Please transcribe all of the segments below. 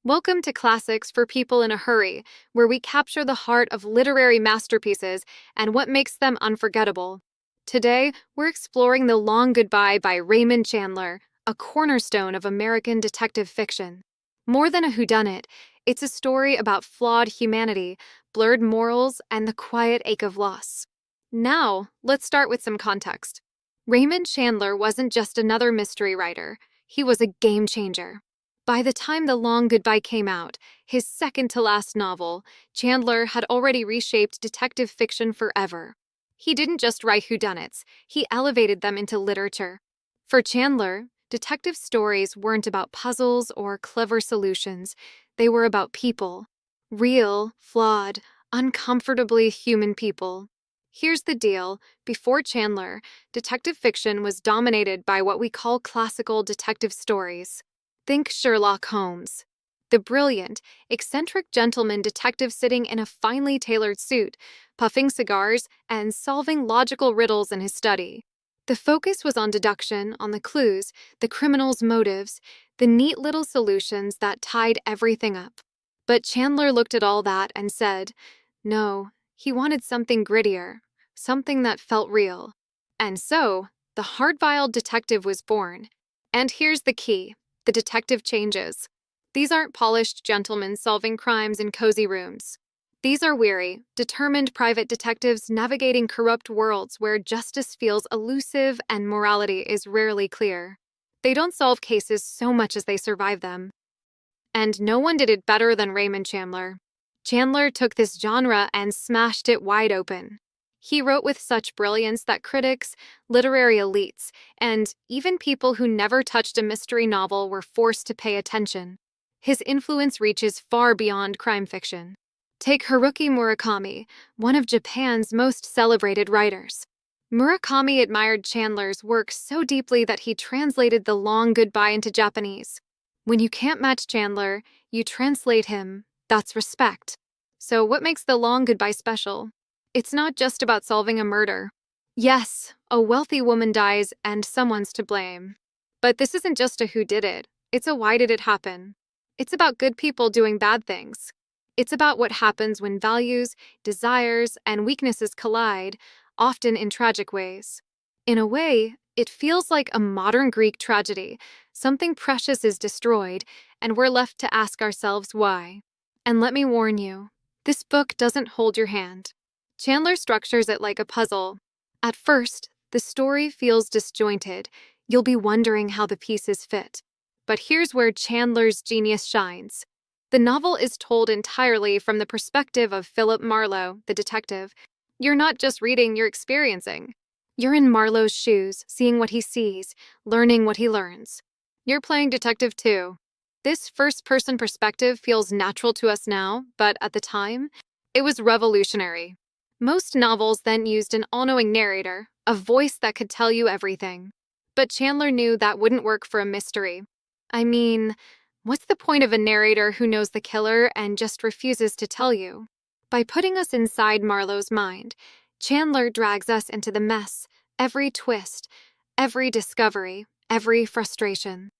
Welcome to Classics for People in a Hurry, where we capture the heart of literary masterpieces and what makes them unforgettable. Today, we're exploring The Long Goodbye by Raymond Chandler, a cornerstone of American detective fiction. More than a whodunit, it's a story about flawed humanity, blurred morals, and the quiet ache of loss. Now, let's start with some context. Raymond Chandler wasn't just another mystery writer, he was a game changer. By the time The Long Goodbye came out, his second-to-last novel, Chandler had already reshaped detective fiction forever. He didn't just write whodunits, he elevated them into literature. For Chandler, detective stories weren't about puzzles or clever solutions, they were about people. Real, flawed, uncomfortably human people. Here's the deal: before Chandler, detective fiction was dominated by what we call classical detective stories. Think Sherlock Holmes, the brilliant, eccentric gentleman detective sitting in a finely tailored suit, puffing cigars and solving logical riddles in his study. The focus was on deduction, on the clues, the criminal's motives, the neat little solutions that tied everything up. But Chandler looked at all that and said, no, he wanted something grittier, something that felt real. And so, the Hardboiled detective was born. And here's the key: the detective changes. These aren't polished gentlemen solving crimes in cozy rooms. These are weary, determined private detectives navigating corrupt worlds where justice feels elusive and morality is rarely clear. They don't solve cases so much as they survive them. And no one did it better than Raymond Chandler. Chandler took this genre and smashed it wide open. He wrote with such brilliance that critics, literary elites, and even people who never touched a mystery novel were forced to pay attention. His influence reaches far beyond crime fiction. Take Haruki Murakami, one of Japan's most celebrated writers. Murakami admired Chandler's work so deeply that he translated The Long Goodbye into Japanese. When you can't match Chandler, you translate him. That's respect. So what makes The Long Goodbye special? It's not just about solving a murder. Yes, a wealthy woman dies and someone's to blame. But this isn't just a whodidit, it's a why did it happen. It's about good people doing bad things. It's about what happens when values, desires, and weaknesses collide, often in tragic ways. In a way, it feels like a modern Greek tragedy. Something precious is destroyed, and we're left to ask ourselves why. And let me warn you, this book doesn't hold your hand. Chandler structures it like a puzzle. At first, the story feels disjointed. You'll be wondering how the pieces fit. But here's where Chandler's genius shines. The novel is told entirely from the perspective of Philip Marlowe, the detective. You're not just reading, you're experiencing. You're in Marlowe's shoes, seeing what he sees, learning what he learns. You're playing detective too. This first-person perspective feels natural to us now, but at the time, it was revolutionary. Most novels then used an all-knowing narrator, a voice that could tell you everything. But Chandler knew that wouldn't work for a mystery. I mean, what's the point of a narrator who knows the killer and just refuses to tell you? By putting us inside Marlowe's mind, Chandler drags us into the mess, every twist, every discovery, every frustration.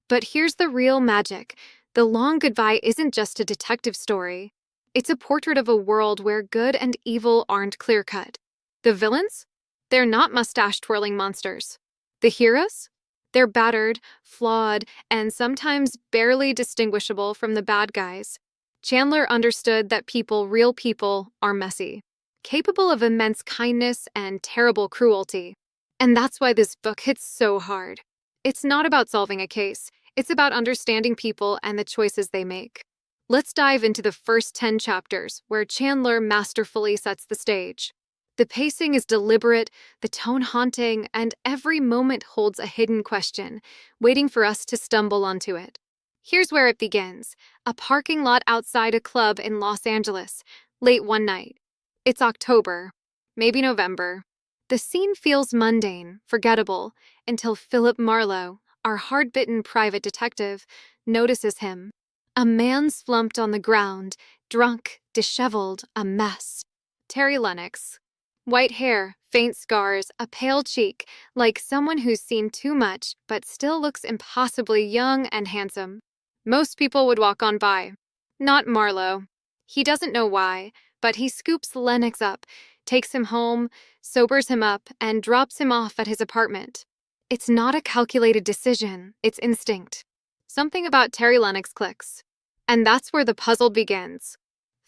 But here's the real magic. The Long Goodbye isn't just a detective story. It's a portrait of a world where good and evil aren't clear-cut. The villains? They're not mustache-twirling monsters. The heroes? They're battered, flawed, and sometimes barely distinguishable from the bad guys. Chandler understood that people, real people, are messy, capable of immense kindness and terrible cruelty. And that's why this book hits so hard. It's not about solving a case. It's about understanding people and the choices they make. Let's dive into the first 10 chapters, where Chandler masterfully sets the stage. The pacing is deliberate, the tone haunting, and every moment holds a hidden question, waiting for us to stumble onto it. Here's where it begins: a parking lot outside a club in Los Angeles, late one night. It's October, maybe November. The scene feels mundane, forgettable, until Philip Marlowe, our hard-bitten private detective, notices him. A man slumped on the ground, drunk, disheveled, a mess. Terry Lennox. White hair, faint scars, a pale cheek, like someone who's seen too much but still looks impossibly young and handsome. Most people would walk on by. Not Marlowe. He doesn't know why, but he scoops Lennox up, takes him home, sobers him up, and drops him off at his apartment. It's not a calculated decision, it's instinct. Something about Terry Lennox clicks. And that's where the puzzle begins.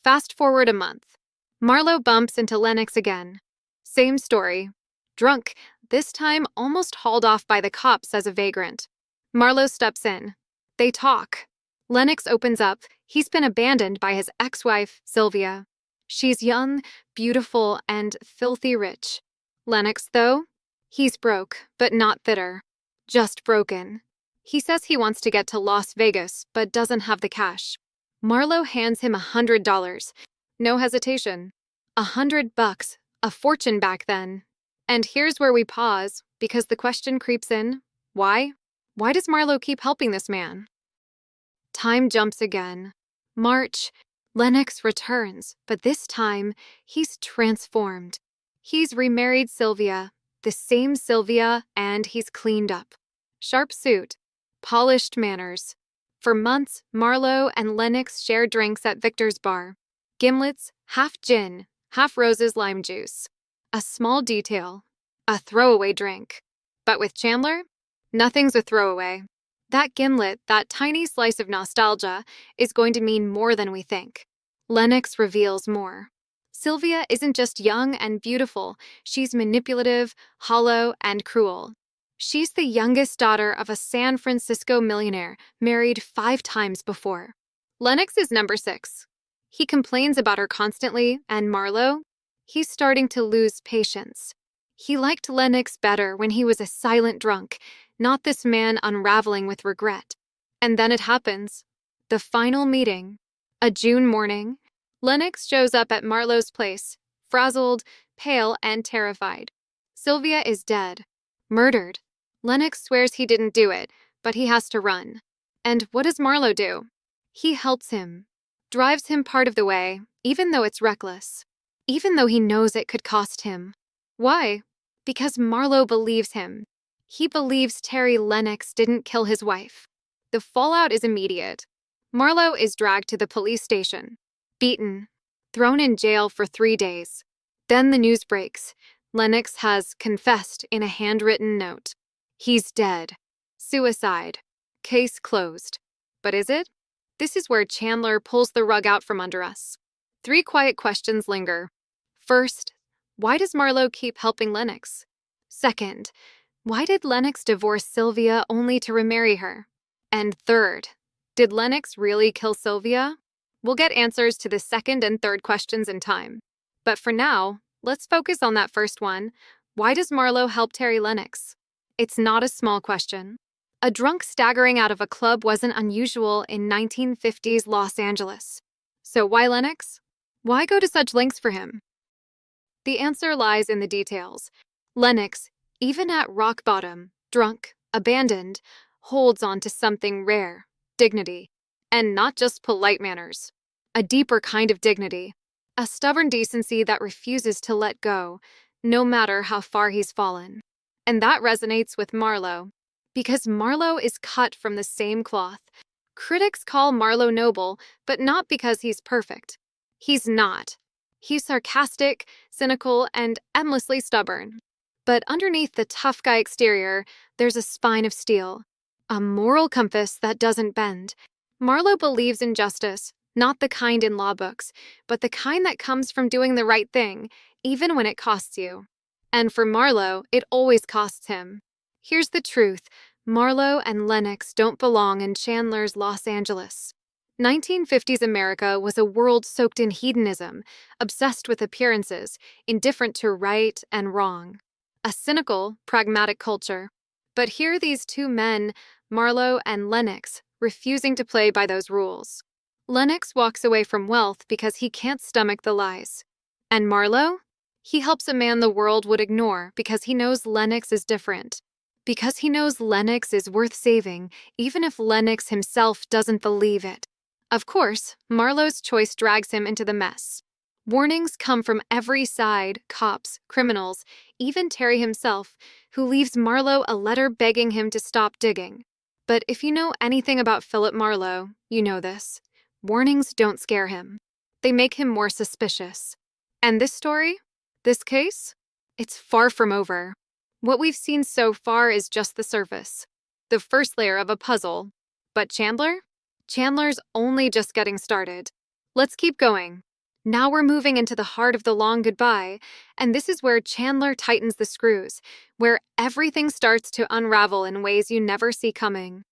Fast forward a month. Marlowe bumps into Lennox again. Same story. Drunk, this time almost hauled off by the cops as a vagrant. Marlowe steps in. They talk. Lennox opens up. He's been abandoned by his ex-wife, Sylvia. She's young, beautiful, and filthy rich. Lennox, though? He's broke, but not bitter. Just broken. He says he wants to get to Las Vegas, but doesn't have the cash. Marlowe hands him $100. No hesitation. $100, a fortune back then. And here's where we pause, because the question creeps in, why? Why does Marlowe keep helping this man? Time jumps again. March. Lennox returns, but this time, he's transformed. He's remarried Sylvia, the same Sylvia, and he's cleaned up. Sharp suit, polished manners. For months, Marlowe and Lennox share drinks at Victor's bar. Gimlets, half gin, half Rose's lime juice. A small detail, a throwaway drink. But with Chandler, nothing's a throwaway. That gimlet, that tiny slice of nostalgia, is going to mean more than we think. Lennox reveals more. Sylvia isn't just young and beautiful, she's manipulative, hollow, and cruel. She's the youngest daughter of a San Francisco millionaire, married 5 times before. Lennox is number 6. He complains about her constantly, and Marlowe? He's starting to lose patience. He liked Lennox better when he was a silent drunk, not this man unraveling with regret. And then it happens. The final meeting. A June morning. Lennox shows up at Marlowe's place, frazzled, pale, and terrified. Sylvia is dead. Murdered. Lennox swears he didn't do it, but he has to run. And what does Marlowe do? He helps him. Drives him part of the way, even though it's reckless. Even though he knows it could cost him. Why? Because Marlowe believes him. He believes Terry Lennox didn't kill his wife. The fallout is immediate. Marlowe is dragged to the police station. Beaten. Thrown in jail for 3 days. Then the news breaks. Lennox has confessed in a handwritten note. He's dead. Suicide. Case closed. But is it? This is where Chandler pulls the rug out from under us. 3 quiet questions linger. First, why does Marlowe keep helping Lennox? Second, why did Lennox divorce Sylvia only to remarry her? And third, did Lennox really kill Sylvia? We'll get answers to the second and third questions in time. But for now, let's focus on that first one. Why does Marlowe help Terry Lennox? It's not a small question. A drunk staggering out of a club wasn't unusual in 1950s Los Angeles. So why Lennox? Why go to such lengths for him? The answer lies in the details. Lennox, even at rock bottom, drunk, abandoned, holds on to something rare, dignity. And not just polite manners. A deeper kind of dignity. A stubborn decency that refuses to let go, no matter how far he's fallen. And that resonates with Marlowe. Because Marlowe is cut from the same cloth. Critics call Marlowe noble, but not because he's perfect. He's not. He's sarcastic, cynical, and endlessly stubborn. But underneath the tough guy exterior, there's a spine of steel. A moral compass that doesn't bend. Marlowe believes in justice, not the kind in law books, but the kind that comes from doing the right thing, even when it costs you. And for Marlowe, it always costs him. Here's the truth. Marlowe and Lennox don't belong in Chandler's Los Angeles. 1950s America was a world soaked in hedonism, obsessed with appearances, indifferent to right and wrong. A cynical, pragmatic culture. But here are these 2 men, Marlowe and Lennox, refusing to play by those rules. Lennox walks away from wealth because he can't stomach the lies. And Marlowe? He helps a man the world would ignore because he knows Lennox is different. Because he knows Lennox is worth saving, even if Lennox himself doesn't believe it. Of course, Marlowe's choice drags him into the mess. Warnings come from every side, cops, criminals, even Terry himself, who leaves Marlowe a letter begging him to stop digging. But if you know anything about Philip Marlowe, you know this. Warnings don't scare him. They make him more suspicious. And this story? This case? It's far from over. What we've seen so far is just the surface. The first layer of a puzzle. But Chandler? Chandler's only just getting started. Let's keep going. Now we're moving into the heart of the long goodbye, and this is where Chandler tightens the screws, where everything starts to unravel in ways you never see coming.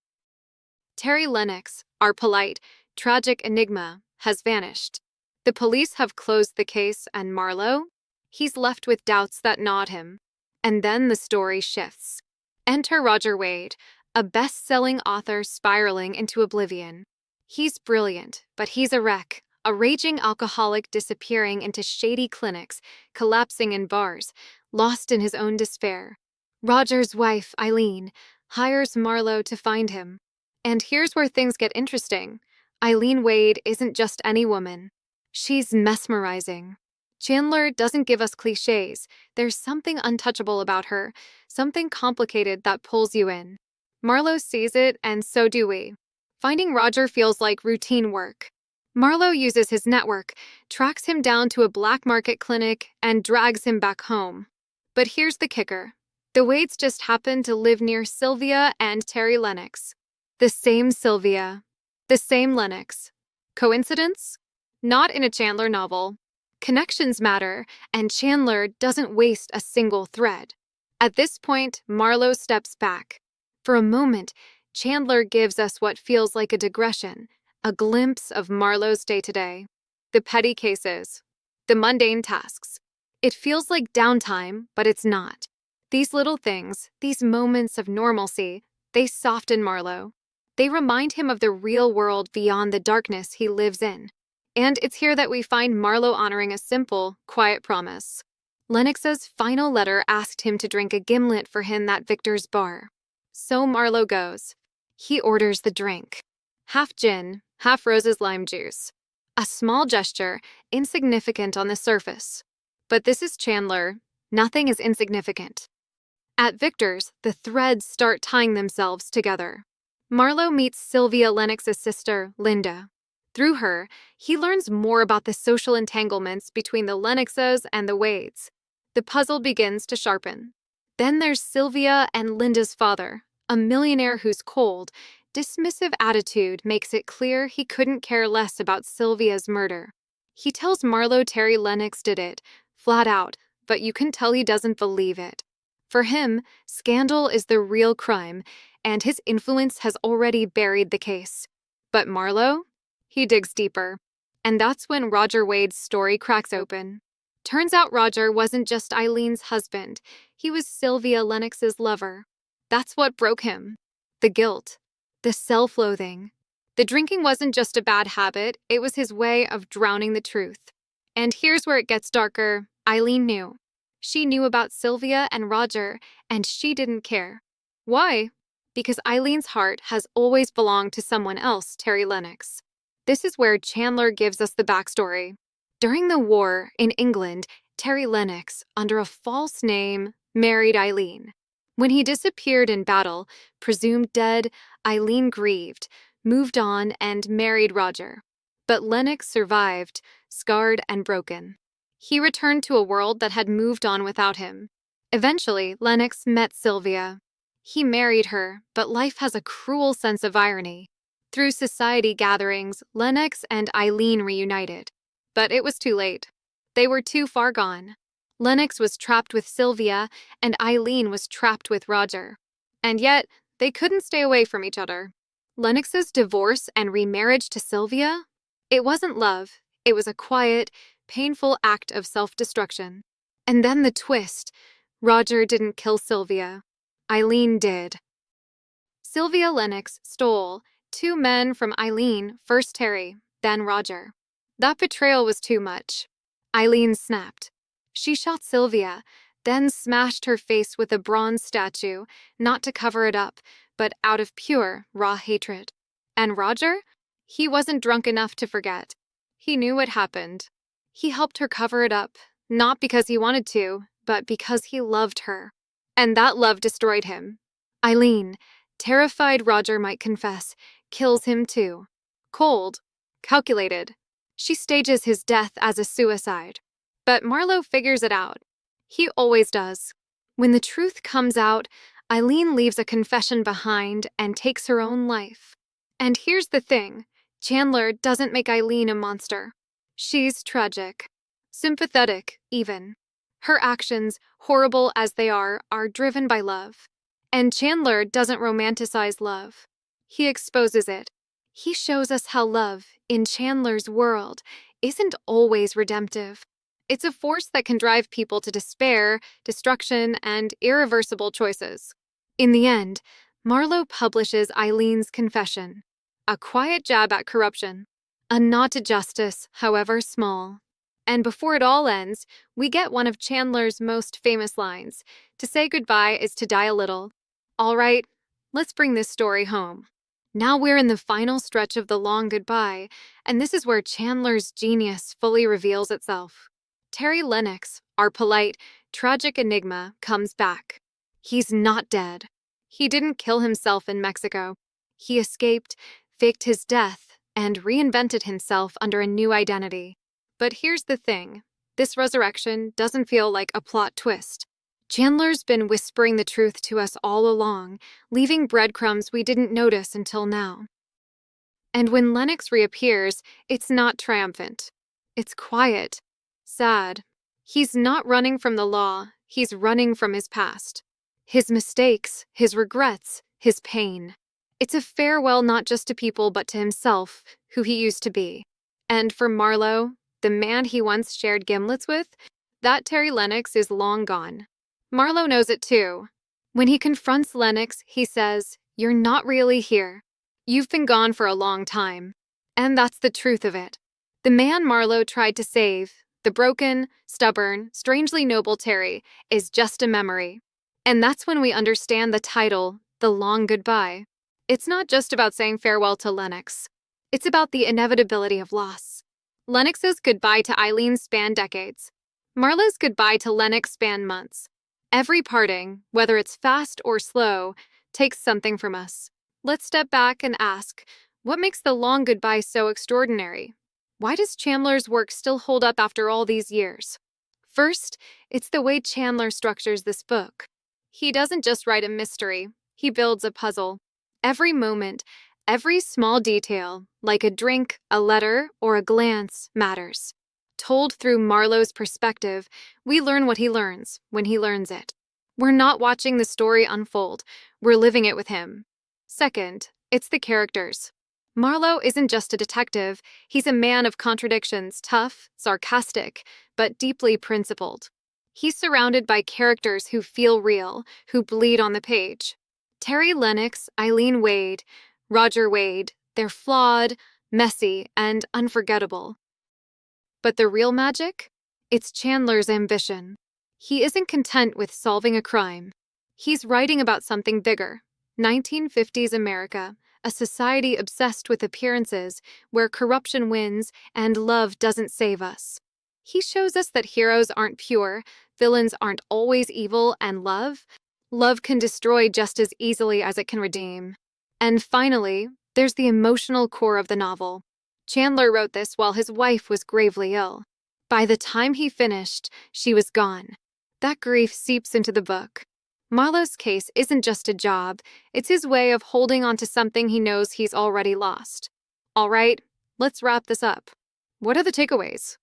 Terry Lennox, our polite, tragic enigma, has vanished. The police have closed the case, and Marlowe? He's left with doubts that gnawed him. And then the story shifts. Enter Roger Wade, a best-selling author spiraling into oblivion. He's brilliant, but he's a wreck, a raging alcoholic disappearing into shady clinics, collapsing in bars, lost in his own despair. Roger's wife, Eileen, hires Marlowe to find him. And here's where things get interesting. Eileen Wade isn't just any woman. She's mesmerizing. Chandler doesn't give us cliches. There's something untouchable about her, something complicated that pulls you in. Marlowe sees it, and so do we. Finding Roger feels like routine work. Marlowe uses his network, tracks him down to a black market clinic, and drags him back home. But here's the kicker. The Wades just happen to live near Sylvia and Terry Lennox. The same Sylvia. The same Lennox. Coincidence? Not in a Chandler novel. Connections matter, and Chandler doesn't waste a single thread. At this point, Marlowe steps back. For a moment, Chandler gives us what feels like a digression, a glimpse of Marlowe's day-to-day. The petty cases, the mundane tasks. It feels like downtime, but it's not. These little things, these moments of normalcy, they soften Marlowe. They remind him of the real world beyond the darkness he lives in. And it's here that we find Marlowe honoring a simple, quiet promise. Lennox's final letter asked him to drink a gimlet for him at Victor's bar. So Marlowe goes. He orders the drink. Half gin, half Rose's lime juice. A small gesture, insignificant on the surface. But this is Chandler. Nothing is insignificant. At Victor's, the threads start tying themselves together. Marlowe meets Sylvia Lennox's sister, Linda. Through her, he learns more about the social entanglements between the Lennoxes and the Wades. The puzzle begins to sharpen. Then there's Sylvia and Linda's father, a millionaire whose cold, dismissive attitude makes it clear he couldn't care less about Sylvia's murder. He tells Marlowe Terry Lennox did it, flat out, but you can tell he doesn't believe it. For him, scandal is the real crime, and his influence has already buried the case. But Marlowe? He digs deeper. And that's when Roger Wade's story cracks open. Turns out Roger wasn't just Eileen's husband. He was Sylvia Lennox's lover. That's what broke him. The guilt. The self-loathing. The drinking wasn't just a bad habit, it was his way of drowning the truth. And here's where it gets darker. Eileen knew. She knew about Sylvia and Roger, and she didn't care. Why? Because Eileen's heart has always belonged to someone else, Terry Lennox. This is where Chandler gives us the backstory. During the war in England, Terry Lennox, under a false name, married Eileen. When he disappeared in battle, presumed dead, Eileen grieved, moved on, and married Roger. But Lennox survived, scarred and broken. He returned to a world that had moved on without him. Eventually, Lennox met Sylvia. He married her, but life has a cruel sense of irony. Through society gatherings, Lennox and Eileen reunited. But it was too late. They were too far gone. Lennox was trapped with Sylvia, and Eileen was trapped with Roger. And yet, they couldn't stay away from each other. Lennox's divorce and remarriage to Sylvia? It wasn't love. It was a quiet, painful act of self-destruction. And then the twist. Roger didn't kill Sylvia. Eileen did. Sylvia Lennox stole 2 men from Eileen, first Terry, then Roger. That betrayal was too much. Eileen snapped. She shot Sylvia, then smashed her face with a bronze statue, not to cover it up, but out of pure, raw hatred. And Roger? He wasn't drunk enough to forget. He knew what happened. He helped her cover it up, not because he wanted to, but because he loved her. And that love destroyed him. Eileen, Terrified Roger might confess, kills him too. Cold, calculated. She stages his death as a suicide. But Marlowe figures it out. He always does. When the truth comes out, Eileen leaves a confession behind and takes her own life. And here's the thing, Chandler doesn't make Eileen a monster. She's tragic. Sympathetic, even. Her actions, horrible as they are driven by love. And Chandler doesn't romanticize love. He exposes it. He shows us how love, in Chandler's world, isn't always redemptive. It's a force that can drive people to despair, destruction, and irreversible choices. In the end, Marlowe publishes Eileen's confession, a quiet jab at corruption, a nod to justice, however small. And before it all ends, we get one of Chandler's most famous lines, "To say goodbye is to die a little." All right, let's bring this story home. Now we're in the final stretch of the long goodbye, and this is where Chandler's genius fully reveals itself. Terry Lennox, our polite, tragic enigma, comes back. He's not dead. He didn't kill himself in Mexico. He escaped, faked his death, and reinvented himself under a new identity. But here's the thing. This resurrection doesn't feel like a plot twist. Chandler's been whispering the truth to us all along, leaving breadcrumbs we didn't notice until now. And when Lennox reappears, it's not triumphant. It's quiet, sad. He's not running from the law, he's running from his past. His mistakes, his regrets, his pain. It's a farewell not just to people but to himself, who he used to be. And for Marlowe, the man he once shared gimlets with, that Terry Lennox is long gone. Marlowe knows it too. When he confronts Lennox, he says, "You're not really here. You've been gone for a long time." And that's the truth of it. The man Marlowe tried to save, the broken, stubborn, strangely noble Terry, is just a memory. And that's when we understand the title, The Long Goodbye. It's not just about saying farewell to Lennox. It's about the inevitability of loss. Lennox's goodbye to Eileen spanned decades. Marlowe's goodbye to Lennox spanned months. Every parting, whether it's fast or slow, takes something from us. Let's step back and ask, what makes The Long Goodbye so extraordinary? Why does Chandler's work still hold up after all these years? First, it's the way Chandler structures this book. He doesn't just write a mystery, he builds a puzzle. Every moment, every small detail, like a drink, a letter, or a glance, matters. Told through Marlowe's perspective, we learn what he learns when he learns it. We're not watching the story unfold, we're living it with him. Second, it's the characters. Marlowe isn't just a detective, he's a man of contradictions, tough, sarcastic, but deeply principled. He's surrounded by characters who feel real, who bleed on the page. Terry Lennox, Eileen Wade, Roger Wade, they're flawed, messy, and unforgettable. But the real magic? It's Chandler's ambition. He isn't content with solving a crime. He's writing about something bigger. 1950s America, a society obsessed with appearances, where corruption wins and love doesn't save us. He shows us that heroes aren't pure, villains aren't always evil, and love can destroy just as easily as it can redeem. And finally, there's the emotional core of the novel. Chandler wrote this while his wife was gravely ill. By the time he finished, she was gone. That grief seeps into the book. Marlowe's case isn't just a job, it's his way of holding on to something he knows he's already lost. All right, let's wrap this up. What are the takeaways?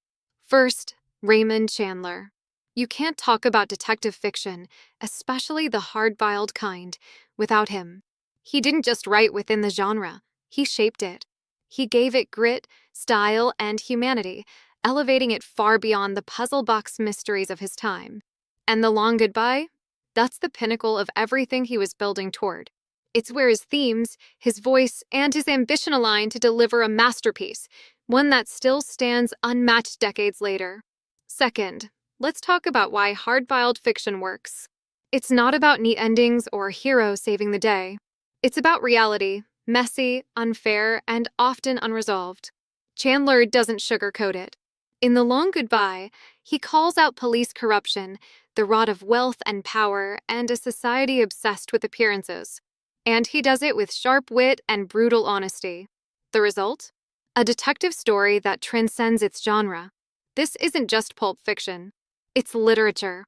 First, Raymond Chandler. You can't talk about detective fiction, especially the hard-boiled kind, without him. He didn't just write within the genre, he shaped it. He gave it grit, style, and humanity, elevating it far beyond the puzzle box mysteries of his time. And The Long Goodbye? That's the pinnacle of everything he was building toward. It's where his themes, his voice, and his ambition align to deliver a masterpiece, one that still stands unmatched decades later. Second, let's talk about why hard-boiled fiction works. It's not about neat endings or a hero saving the day. It's about reality, messy, unfair, and often unresolved. Chandler doesn't sugarcoat it. In The Long Goodbye, he calls out police corruption, the rot of wealth and power, and a society obsessed with appearances. And he does it with sharp wit and brutal honesty. The result? A detective story that transcends its genre. This isn't just pulp fiction. It's literature.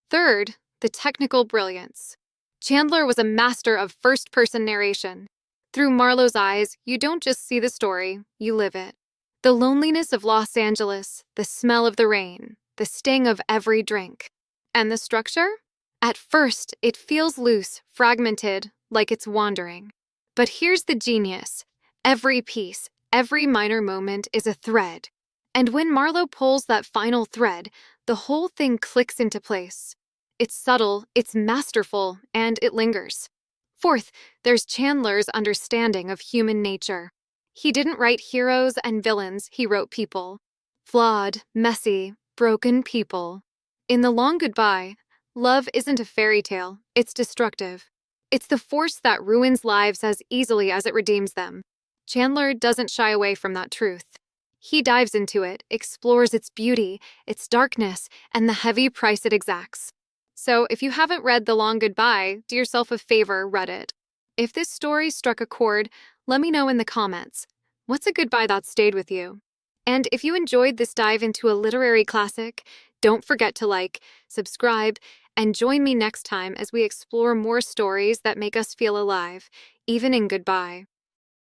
Third, the technical brilliance. Chandler was a master of first-person narration. Through Marlowe's eyes, you don't just see the story, you live it. The loneliness of Los Angeles, the smell of the rain, the sting of every drink. And the structure? At first, it feels loose, fragmented, like it's wandering. But here's the genius. Every piece, every minor moment is a thread. And when Marlowe pulls that final thread, the whole thing clicks into place. It's subtle, it's masterful, and it lingers. Fourth, there's Chandler's understanding of human nature. He didn't write heroes and villains, he wrote people. Flawed, messy, broken people. In The Long Goodbye, love isn't a fairy tale, it's destructive. It's the force that ruins lives as easily as it redeems them. Chandler doesn't shy away from that truth. He dives into it, explores its beauty, its darkness, and the heavy price it exacts. So, if you haven't read The Long Goodbye, do yourself a favor, read it. If this story struck a chord, let me know in the comments. What's a goodbye that stayed with you? And if you enjoyed this dive into a literary classic, don't forget to like, subscribe, and join me next time as we explore more stories that make us feel alive, even in goodbye.